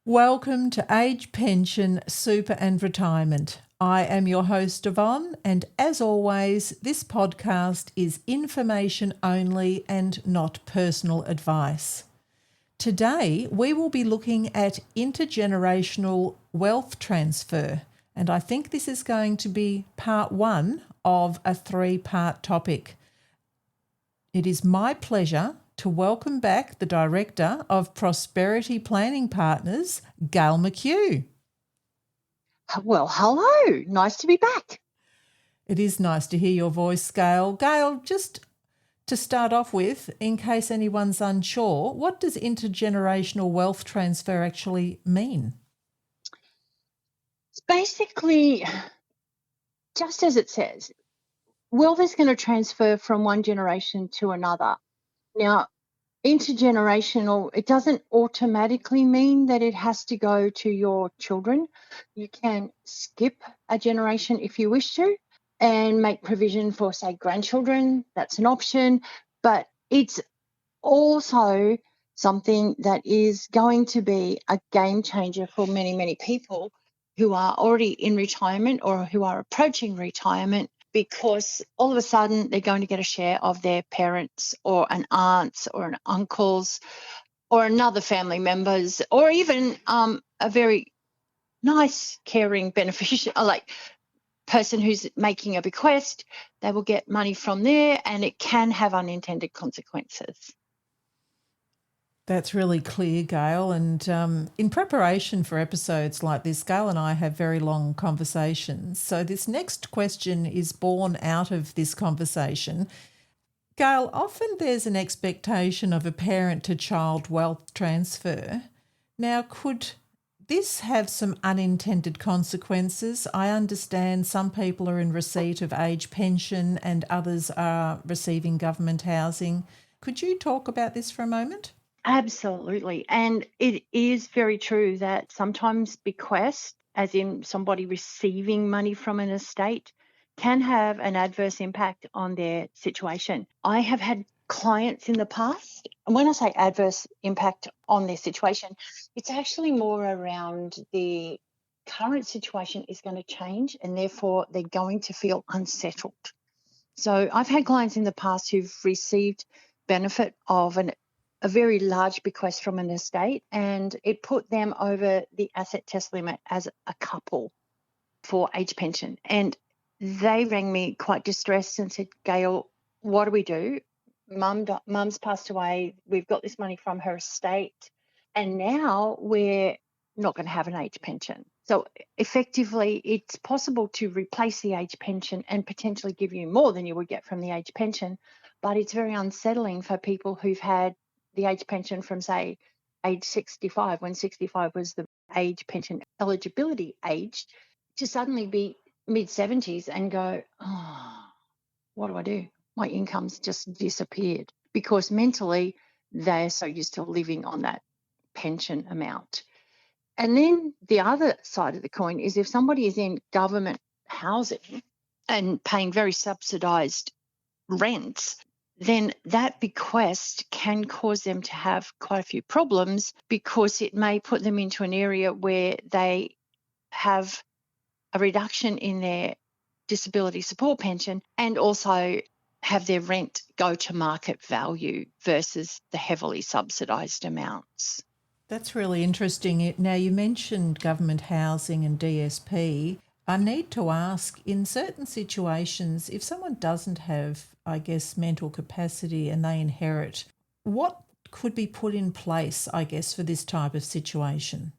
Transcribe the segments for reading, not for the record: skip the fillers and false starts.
Welcome to Age, Pension, Super and Retirement. I am your host, Yvonne, and as always, this podcast is information only and not personal advice. Today, we will be looking at intergenerational wealth transfer, and I think this is going to be part one of a three-part topic. It is my pleasure to welcome back the Director of Prosperity Planning Partners, Gayle McKew. Well, hello. Nice to be back. It is nice to hear your voice, Gayle. Gayle, just to start off with, in case anyone's unsure, what does intergenerational wealth transfer actually mean? It's basically, just as it says, wealth is going to transfer from one generation to another. Now, intergenerational, it doesn't automatically mean that it has to go to your children. You can skip a generation if you wish to and make provision for, say, grandchildren. That's an option. But it's also something that is going to be a game changer for many, many people who are already in retirement or who are approaching retirement, because all of a sudden they're going to get a share of their parents or an aunt's or an uncle's or another family member's, or even a very nice, caring, beneficial, like person who's making a bequest. They will get money from there, and it can have unintended consequences. That's really clear, Gayle. And in preparation for episodes like this, Gayle and I have very long conversations. So this next question is born out of this conversation. Gayle, often there's an expectation of a parent-to-child wealth transfer. Now, could this have some unintended consequences? I understand some people are in receipt of age pension and others are receiving government housing. Could you talk about this for a moment? Absolutely. And it is very true that sometimes bequest, as in somebody receiving money from an estate, can have an adverse impact on their situation. I have had clients in the past, and when I say adverse impact on their situation, it's actually more around the current situation is going to change, and therefore they're going to feel unsettled. So I've had clients in the past who've received benefit of a very large bequest from an estate, and it put them over the asset test limit as a couple for age pension. And they rang me quite distressed and said, Gayle, what do we do? Mum's passed away. We've got this money from her estate, and now we're not going to have an age pension. So effectively, it's possible to replace the age pension and potentially give you more than you would get from the age pension, but it's very unsettling for people who've had the age pension from, say, age 65, when 65 was the age pension eligibility age, to suddenly be mid-70s and go, oh, what do? My income's just disappeared, because mentally they're so used to living on that pension amount. And then the other side of the coin is if somebody is in government housing and paying very subsidised rents, then that bequest can cause them to have quite a few problems, because it may put them into an area where they have a reduction in their disability support pension and also have their rent go to market value versus the heavily subsidised amounts. That's really interesting. Now, you mentioned government housing and DSP. I need to ask, in certain situations, if someone doesn't have, I guess, mental capacity and they inherit, what could be put in place, I guess, for this type of situation?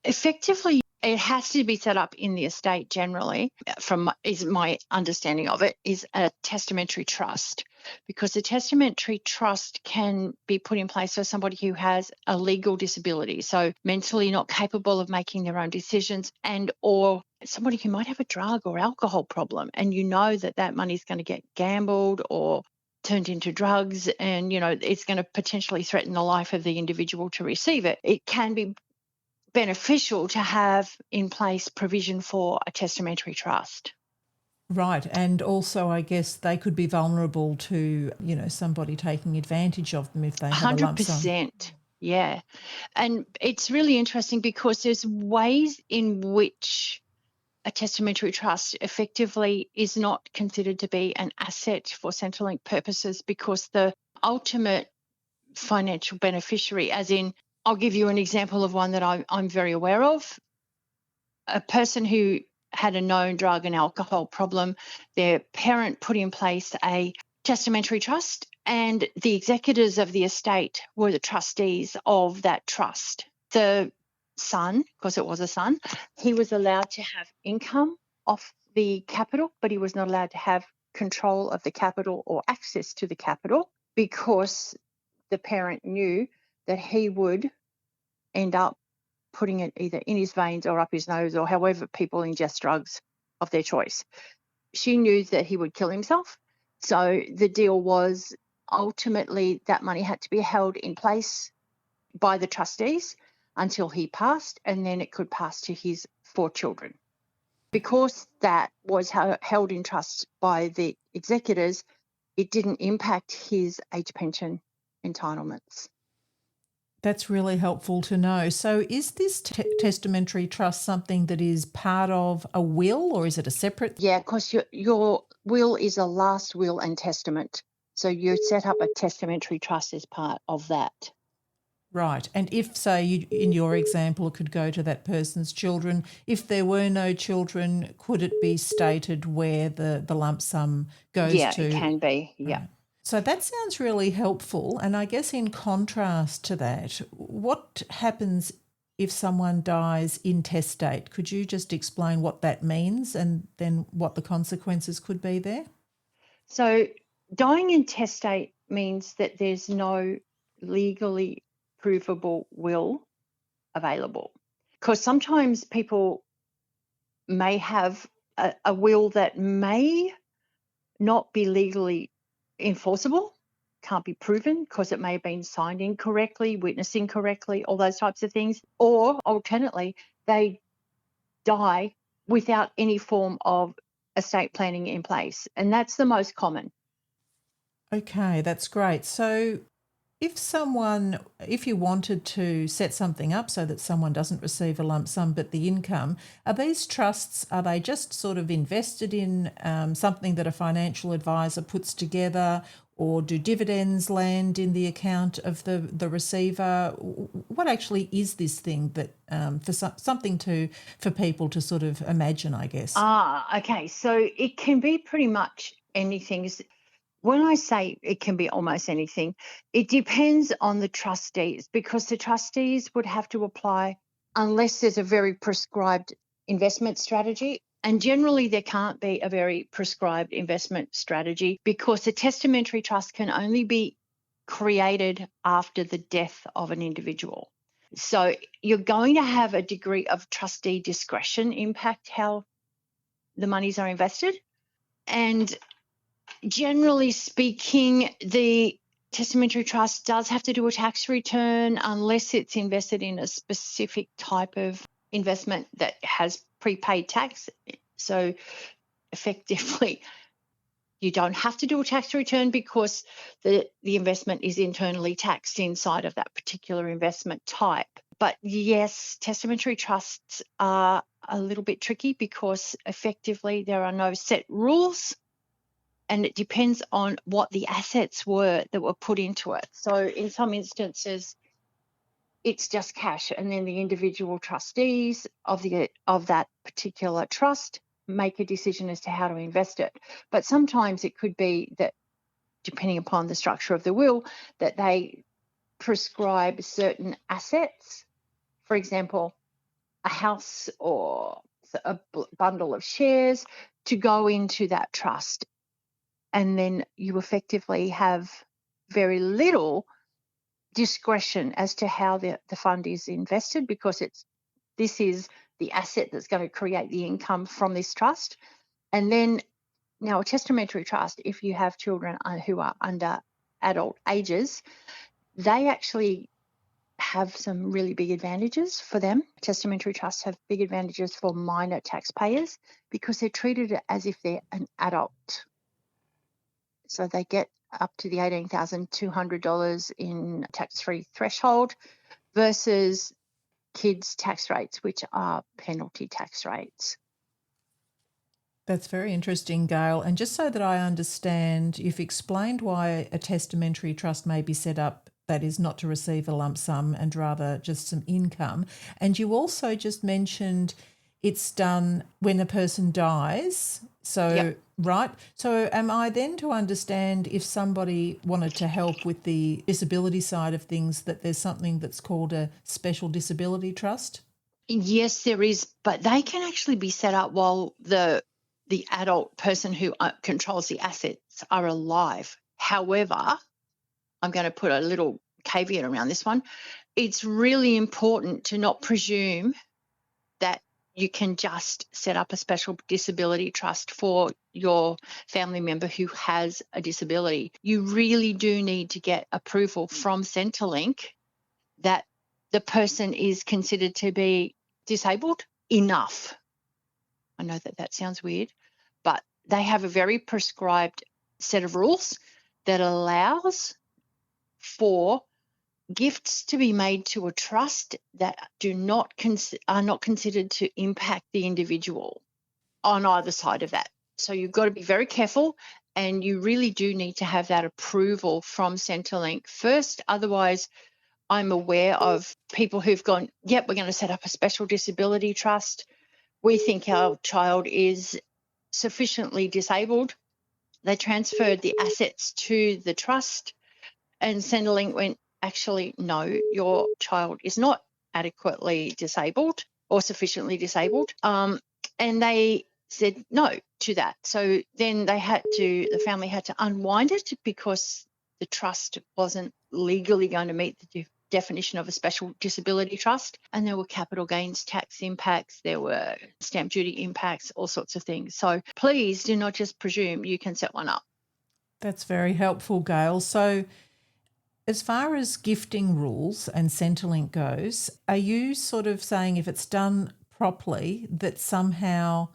Effectively, it has to be set up in the estate generally, is my understanding of it, is a testamentary trust, because the testamentary trust can be put in place for somebody who has a legal disability, so mentally not capable of making their own decisions, and or somebody who might have a drug or alcohol problem, and you know that money is going to get gambled or turned into drugs, and it's going to potentially threaten the life of the individual to receive it. It can be beneficial to have in place provision for a testamentary trust. Right. And also, I guess they could be vulnerable to, somebody taking advantage of them if they have a lump sum. 100%. Yeah. And it's really interesting because there's ways in which a testamentary trust effectively is not considered to be an asset for Centrelink purposes, because the ultimate financial beneficiary, as in, I'll give you an example of one that I'm very aware of. A person who had a known drug and alcohol problem, their parent put in place a testamentary trust, and the executors of the estate were the trustees of that trust. The son, because it was a son, he was allowed to have income off the capital, but he was not allowed to have control of the capital or access to the capital, because the parent knew that he would end up putting it either in his veins or up his nose, or however people ingest drugs of their choice. She knew that he would kill himself. So the deal was ultimately that money had to be held in place by the trustees until he passed, and then it could pass to his 4 children. Because that was held in trust by the executors, it didn't impact his age pension entitlements. That's really helpful to know. So is this testamentary trust something that is part of a will, or is it a separate? Yeah, because your will is a last will and testament. So you set up a testamentary trust as part of that. Right. And if, say, in your example, it could go to that person's children, if there were no children, could it be stated where the lump sum goes Yeah, to? it can be. Yeah. Right. So that sounds really helpful. And I guess in contrast to that, what happens if someone dies intestate? Could you just explain what that means and then what the consequences could be there? So dying intestate means that there's no legally provable will available. Because sometimes people may have a will that may not be legally enforceable, can't be proven because it may have been signed incorrectly, witnessed incorrectly, all those types of things. Or alternately, they die without any form of estate planning in place. And that's the most common. Okay, that's great. So if you wanted to set something up so that someone doesn't receive a lump sum but the income, are these trusts, are they just sort of invested in something that a financial advisor puts together, or do dividends land in the account of the receiver? What actually is this thing that something for people to sort of imagine, I guess? Okay. So it can be pretty much anything. When I say it can be almost anything, it depends on the trustees, because the trustees would have to apply unless there's a very prescribed investment strategy. And generally, there can't be a very prescribed investment strategy, because the testamentary trust can only be created after the death of an individual. So you're going to have a degree of trustee discretion impact how the monies are invested. And generally speaking, the testamentary trust does have to do a tax return unless it's invested in a specific type of investment that has prepaid tax. So effectively, you don't have to do a tax return because the investment is internally taxed inside of that particular investment type. But yes, testamentary trusts are a little bit tricky because effectively there are no set rules, and it depends on what the assets were that were put into it. So in some instances, it's just cash, and then the individual trustees of that particular trust make a decision as to how to invest it. But sometimes it could be that, depending upon the structure of the will, that they prescribe certain assets, for example, a house or a bundle of shares, to go into that trust. And then you effectively have very little discretion as to how the fund is invested, because this is the asset that's going to create the income from this trust. And then now a testamentary trust, if you have children who are under adult ages, they actually have some really big advantages for them. Testamentary trusts have big advantages for minor taxpayers because they're treated as if they're an adult. So they get up to the $18,200 in tax-free threshold versus kids' tax rates, which are penalty tax rates. That's very interesting, Gayle. And just so that I understand, you've explained why a testamentary trust may be set up that is not to receive a lump sum and rather just some income. And you also just mentioned it's done when a person dies. So, Yep. right. So am I then to understand if somebody wanted to help with the disability side of things that there's something that's called a special disability trust? Yes, there is, but they can actually be set up while the adult person who controls the assets are alive. However, I'm going to put a little caveat around this one. It's really important to not presume that you can just set up a special disability trust for your family member who has a disability. You really do need to get approval from Centrelink that the person is considered to be disabled enough. I know that sounds weird, but they have a very prescribed set of rules that allows for gifts to be made to a trust that are not considered to impact the individual on either side of that. So you've got to be very careful, and you really do need to have that approval from Centrelink first. Otherwise, I'm aware of people who've gone, yep, we're going to set up a special disability trust. We think our child is sufficiently disabled. They transferred the assets to the trust, and Centrelink went, actually, no, your child is not adequately disabled or sufficiently disabled. And they said no to that. So then the family had to unwind it because the trust wasn't legally going to meet the definition of a special disability trust. And there were capital gains tax impacts, there were stamp duty impacts, all sorts of things. So please do not just presume you can set one up. That's very helpful, Gayle. So as far as gifting rules and Centrelink goes, are you sort of saying if it's done properly that somehow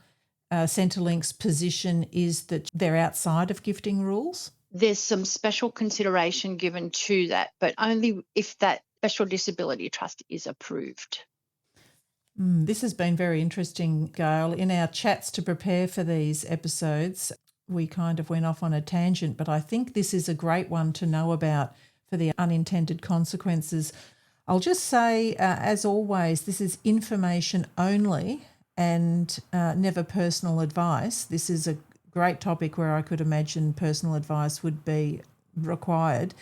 Centrelink's position is that they're outside of gifting rules? There's some special consideration given to that, but only if that special disability trust is approved. This has been very interesting, Gayle. In our chats to prepare for these episodes, we kind of went off on a tangent, but I think this is a great one to know about for the unintended consequences. I'll just say, as always, this is information only and never personal advice. This is a great topic where I could imagine personal advice would be required.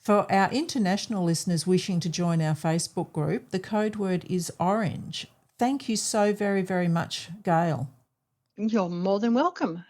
For our international listeners wishing to join our Facebook group, the code word is orange. Thank you so very, very much, Gayle. You're more than welcome.